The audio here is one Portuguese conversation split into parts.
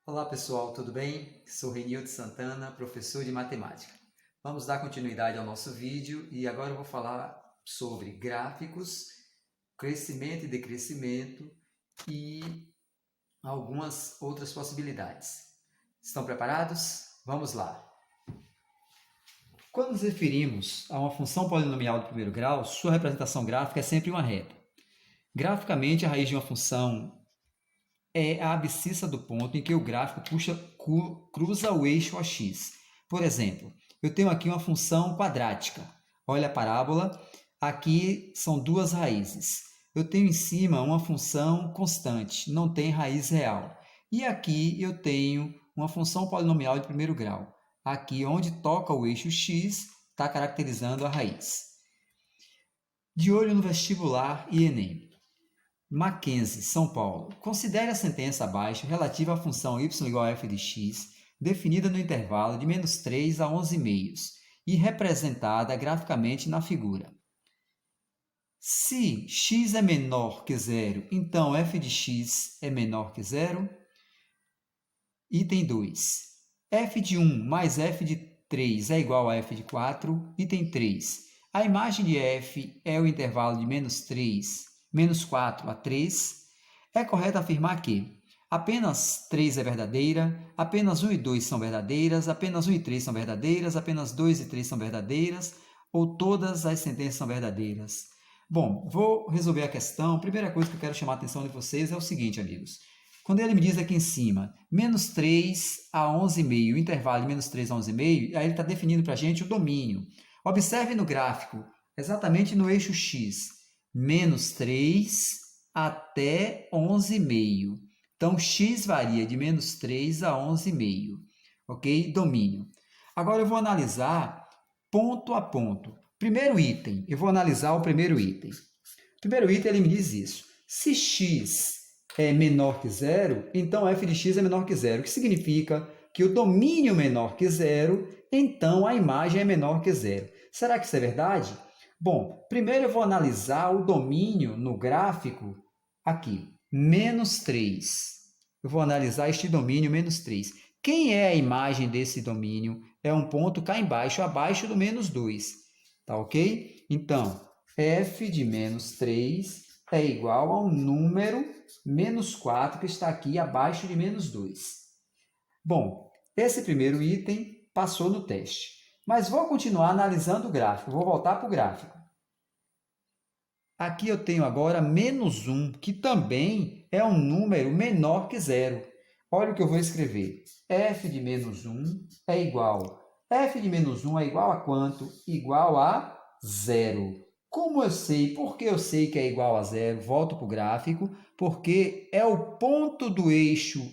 Olá pessoal, tudo bem? Sou Renildo Santana, professor de matemática. Vamos dar continuidade ao nosso vídeo e agora eu vou falar sobre gráficos, crescimento e decrescimento e algumas outras possibilidades. Estão preparados? Vamos lá! Quando nos referimos a uma função polinomial do primeiro grau, sua representação gráfica é sempre uma reta. Graficamente, a raiz de uma função é a abscissa do ponto em que o gráfico cruza o eixo OX. Por exemplo, eu tenho aqui uma função quadrática. Olha a parábola, aqui são duas raízes. Eu tenho em cima uma função constante, não tem raiz real. E aqui eu tenho uma função polinomial de primeiro grau. Aqui onde toca o eixo X, está caracterizando a raiz. De olho no vestibular e Enem. Mackenzie, São Paulo. Considere a sentença abaixo relativa à função y igual a f de x, definida no intervalo de menos 3 a 11,5 e representada graficamente na figura. Se x é menor que zero, então f de x é menor que zero. Item 2. F de 1 mais f de 3 é igual a f de 4. Item 3. A imagem de f é o intervalo de menos 4 a 3, é correto afirmar que apenas 3 é verdadeira, apenas 1 e 2 são verdadeiras, apenas 1 e 3 são verdadeiras, apenas 2 e 3 são verdadeiras, ou todas as sentenças são verdadeiras? Bom, vou resolver a questão. A primeira coisa que eu quero chamar a atenção de vocês é o seguinte, amigos. Quando ele me diz aqui em cima, menos 3 a 11,5, o intervalo de menos 3 a 11,5, aí ele está definindo para a gente o domínio. Observe no gráfico, exatamente no eixo X, menos 3 até 11,5. Então, x varia de menos 3 a 11,5. Ok? Domínio. Agora, eu vou analisar ponto a ponto. Primeiro item, eu vou analisar o primeiro item. O primeiro item, ele me diz isso. Se x é menor que zero, então f de x é menor que zero, o que significa que o domínio é menor que zero, então a imagem é menor que zero. Será que isso é verdade? Bom, primeiro eu vou analisar o domínio no gráfico aqui, menos 3. Eu vou analisar este domínio menos 3. Quem é a imagem desse domínio? É um ponto cá embaixo, abaixo do menos 2. Tá ok? Então, f de menos 3 é igual ao número menos 4 que está aqui abaixo de menos 2. Bom, esse primeiro item passou no teste. Mas vou continuar analisando o gráfico. Vou voltar para o gráfico. Aqui eu tenho agora menos 1, que também é um número menor que zero. Olha o que eu vou escrever. F de menos 1 é igual. F de menos 1 é igual a quanto? Igual a zero. Como eu sei? Por que eu sei que é igual a zero? Volto para o gráfico. Porque é o ponto do eixo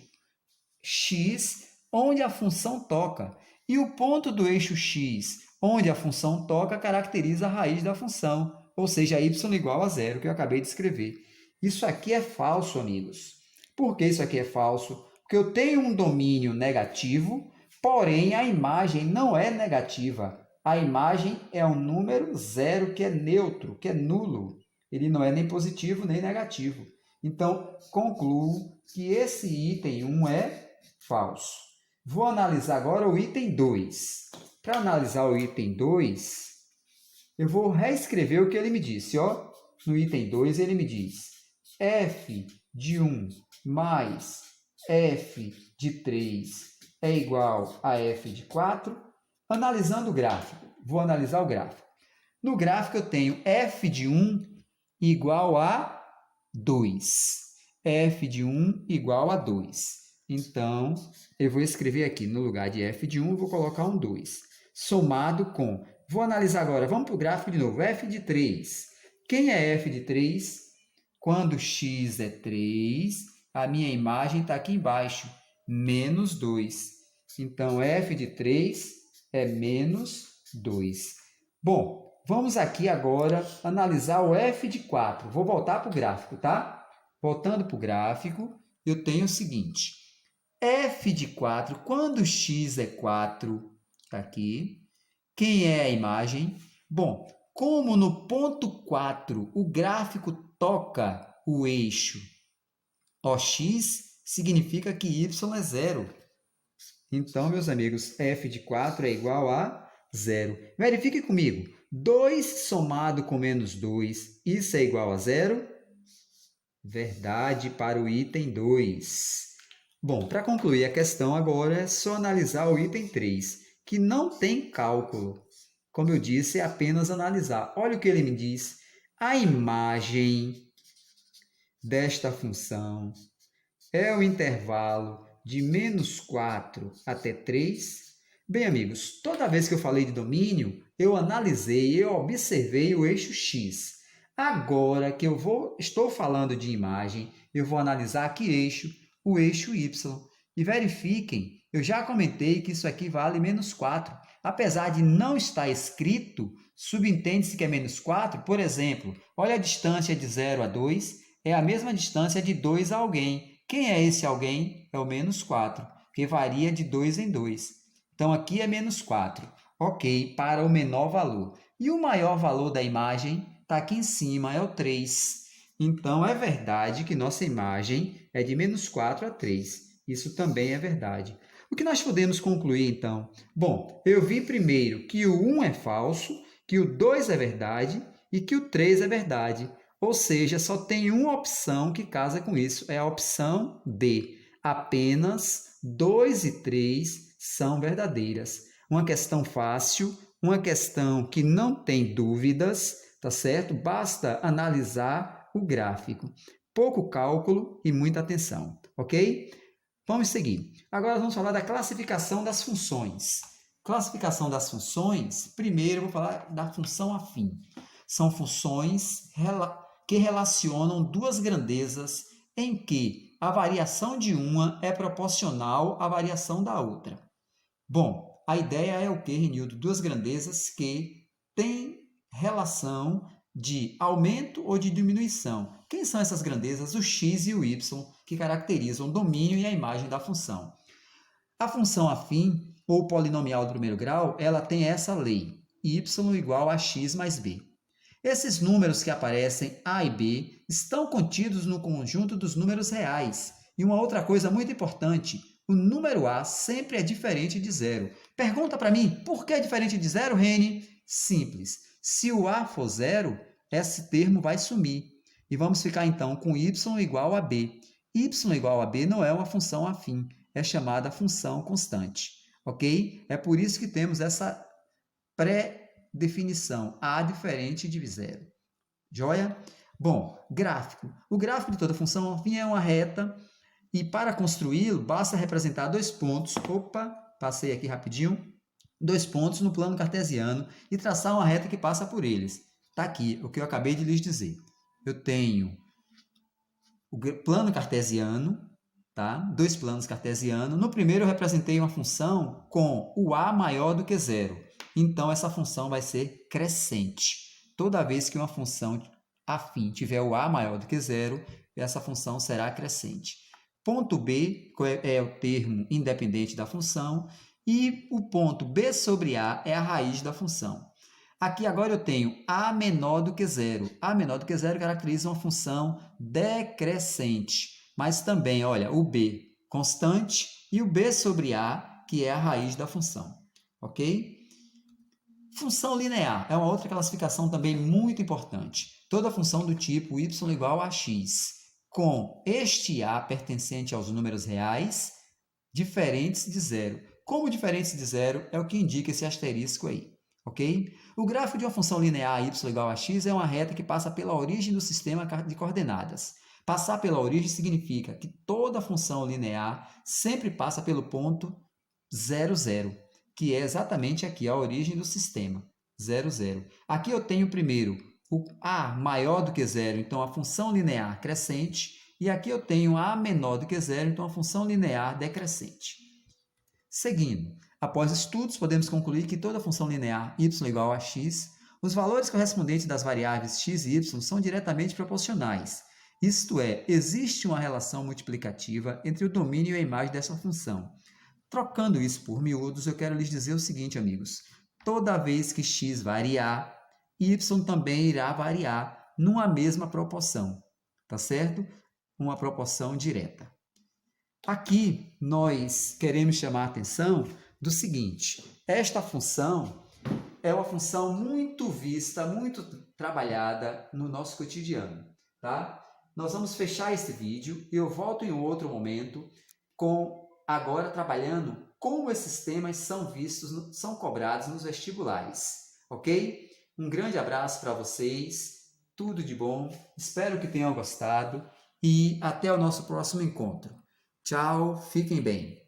x onde a função toca. E o ponto do eixo x onde a função toca caracteriza a raiz da função, ou seja, y igual a zero, que eu acabei de escrever. Isso aqui é falso, amigos. Por que isso aqui é falso? Porque eu tenho um domínio negativo, porém a imagem não é negativa. A imagem é um número zero que é neutro, que é nulo. Ele não é nem positivo nem negativo. Então, concluo que esse item 1 é falso. Vou analisar agora o item 2. Para analisar o item 2, eu vou reescrever o que ele me disse. Ó. No item 2, ele me diz f de 1 mais f de 3 é igual a f de 4. Analisando o gráfico, vou analisar o gráfico. No gráfico, eu tenho f de 1 igual a 2. f de 1 igual a 2. Então, eu vou escrever aqui, no lugar de f de 1, eu vou colocar um 2. Somado com... Vou analisar agora, vamos para o gráfico de novo. f de 3. Quem é f de 3? Quando x é 3, a minha imagem está aqui embaixo, menos 2. Então, f de 3 é menos 2. Bom, vamos aqui agora analisar o f de 4. Vou voltar para o gráfico, tá? Voltando para o gráfico, eu tenho o seguinte. f de 4, quando x é 4, está aqui. Quem é a imagem? Bom, como no ponto 4 o gráfico toca o eixo OX, significa que y é zero. Então, meus amigos, f de 4 é igual a zero. Verifique comigo. 2 somado com menos 2, isso é igual a zero? Verdade para o item 2. Bom, para concluir a questão agora, é só analisar o item 3, que não tem cálculo. Como eu disse, é apenas analisar. Olha o que ele me diz. A imagem desta função é o intervalo de menos 4 até 3. Bem, amigos, toda vez que eu falei de domínio, eu analisei, eu observei o eixo x. Agora que estou falando de imagem, eu vou analisar que eixo? O eixo y. E verifiquem, eu já comentei que isso aqui vale menos 4. Apesar de não estar escrito, subentende-se que é menos 4. Por exemplo, olha a distância de 0 a 2, é a mesma distância de 2 a alguém. Quem é esse alguém? É o menos 4, que varia de 2 em 2. Então, aqui é menos 4. Ok, para o menor valor. E o maior valor da imagem está aqui em cima, é o 3. Então, é verdade que nossa imagem é de menos 4 a 3. Isso também é verdade. O que nós podemos concluir, então? Bom, eu vi primeiro que o 1 é falso, que o 2 é verdade e que o 3 é verdade. Ou seja, só tem uma opção que casa com isso, é a opção D. Apenas 2 e 3 são verdadeiras. Uma questão fácil, uma questão que não tem dúvidas, tá certo? Basta analisar o gráfico. Pouco cálculo e muita atenção, ok? Vamos seguir. Agora vamos falar da classificação das funções. Classificação das funções, primeiro eu vou falar da função afim. São funções que relacionam duas grandezas em que a variação de uma é proporcional à variação da outra. Bom, a ideia é o que, Renildo? Duas grandezas que têm relação de aumento ou de diminuição. Quem são essas grandezas? O x e o y, que caracterizam o domínio e a imagem da função. A função afim, ou polinomial do primeiro grau, ela tem essa lei, y igual a x mais b. Esses números que aparecem a e b estão contidos no conjunto dos números reais. E uma outra coisa muito importante, o número a sempre é diferente de zero. Pergunta para mim, por que é diferente de zero, Reni? Simples. Se o a for zero, esse termo vai sumir. E vamos ficar então com y igual a b. Y igual a b não é uma função afim, é chamada função constante. Ok? É por isso que temos essa pré-definição, a diferente de zero. Joia? Bom, gráfico. O gráfico de toda função afim é uma reta e para construí-lo basta representar dois pontos. Opa, passei aqui rapidinho. Dois pontos no plano cartesiano e traçar uma reta que passa por eles. Está aqui o que eu acabei de lhes dizer. Eu tenho o plano cartesiano, tá? Dois planos cartesianos. No primeiro eu representei uma função com o a maior do que zero. Então, essa função vai ser crescente. Toda vez que uma função afim tiver o a maior do que zero, essa função será crescente. Ponto B é o termo independente da função e o ponto B sobre A é a raiz da função. Aqui agora eu tenho A menor do que zero. A menor do que zero caracteriza uma função decrescente. Mas também, olha, o B constante e o B sobre A, que é a raiz da função. Ok? Função linear é uma outra classificação também muito importante. Toda função do tipo y igual a x, com este a pertencente aos números reais, diferentes de zero. Como diferentes de zero é o que indica esse asterisco aí, ok? O gráfico de uma função linear y igual a x é uma reta que passa pela origem do sistema de coordenadas. Passar pela origem significa que toda função linear sempre passa pelo ponto 0, 0, que é exatamente aqui a origem do sistema, 0, 0. Aqui eu tenho primeiro o a maior do que zero, então a função linear crescente, e aqui eu tenho a menor do que zero, então a função linear decrescente. Seguindo, após estudos, podemos concluir que toda função linear y igual a x, os valores correspondentes das variáveis x e y são diretamente proporcionais. Isto é, existe uma relação multiplicativa entre o domínio e a imagem dessa função. Trocando isso por miúdos, eu quero lhes dizer o seguinte, amigos. Toda vez que x variar, y também irá variar numa mesma proporção, tá certo? Uma proporção direta. Aqui nós queremos chamar a atenção do seguinte: esta função é uma função muito vista, muito trabalhada no nosso cotidiano, tá? Nós vamos fechar esse vídeo e eu volto em outro momento com agora trabalhando como esses temas são vistos, são cobrados nos vestibulares, ok? Um grande abraço para vocês, tudo de bom, espero que tenham gostado e até o nosso próximo encontro. Tchau, fiquem bem.